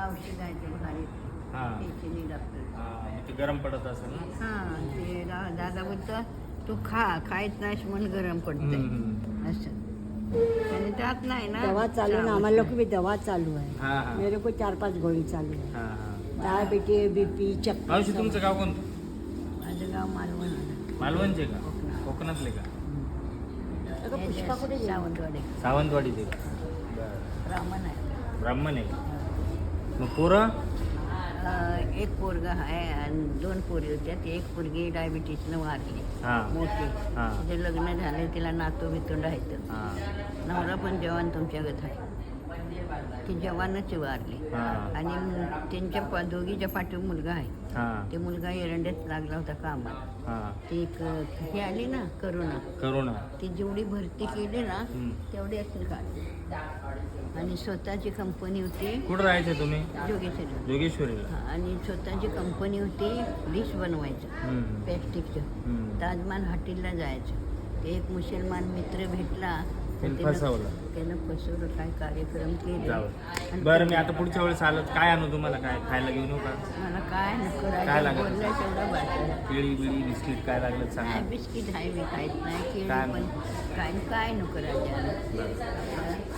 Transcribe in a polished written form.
औषध आहे ते भारी हां टेन्शन डॉक्टर. हां ते गरम पडत असेल ना. हां ते दादा बोलतो तू खायच नाहीस म्हणून गरम पडतंय असं. आणि त्यात नाही ना दवा चालू ना हमारे लोग की भी दवा चालू है. हां हां मेरे को 4-5 गोळी चालू है. हां हां. डायबिटीज बीपी मावशी तुमचं गाव कोणतं? माझं गाव मालवण आलं. मालवणचे का? कोकणातले का? पुष्पा कुठे गेला? सावंतवाडी सावंतवाडीचे का? बरं. ब्राह्मण आहे. ब्राह्मण आहे. मग पोरं? एक पोरगा आहे आणि 2 पोरी होत्या. ती एक पोरगी डायबिटीसनं वारली हां मोठी. हां तिचे लग्न झाले तिला नातू बितूंड आहेत. हां नवरा पण जवान तुमच्या गत आहे. ती जवानच वारली. हां आणि त्यांच्या दोघीच्या पाठीवर मुलगा आहे. हां ते मुलगा एरंड्यात लागला होता कामाला. हां. ती हे आली ना करोना. करोना. ती जेवढी भरती केली ना हम्म. तेवढी असेल काढली. आणि स्वतःची कंपनी होती कुठं राहायचे तुम्ही? जोगेश्वरी. जोगेश्वरीला. आणि स्वतःची कंपनी होती डिश बनवायचं प्लॅस्टिकचं. ताजमान हॉटेलला जायचं. ते एक मुसलमान मित्र भेटला तर त्यानं फसवलं. त्यानं फसवलं. काय कार्यक्रम केले. जाऊ. बरं मी आता पुढच्या वेळेस आलं तर काय आणू तुम्हाला? काय खायला घेऊन येऊ का? मला काय नको काय लागेल? बोललाय तेवढं बाकी. केळी बिळी बिस्किट काय लागलं सांगा. काय बिस्किट आहे मी खायच नाही. केळी काय? पण काय नको राजा. बरं.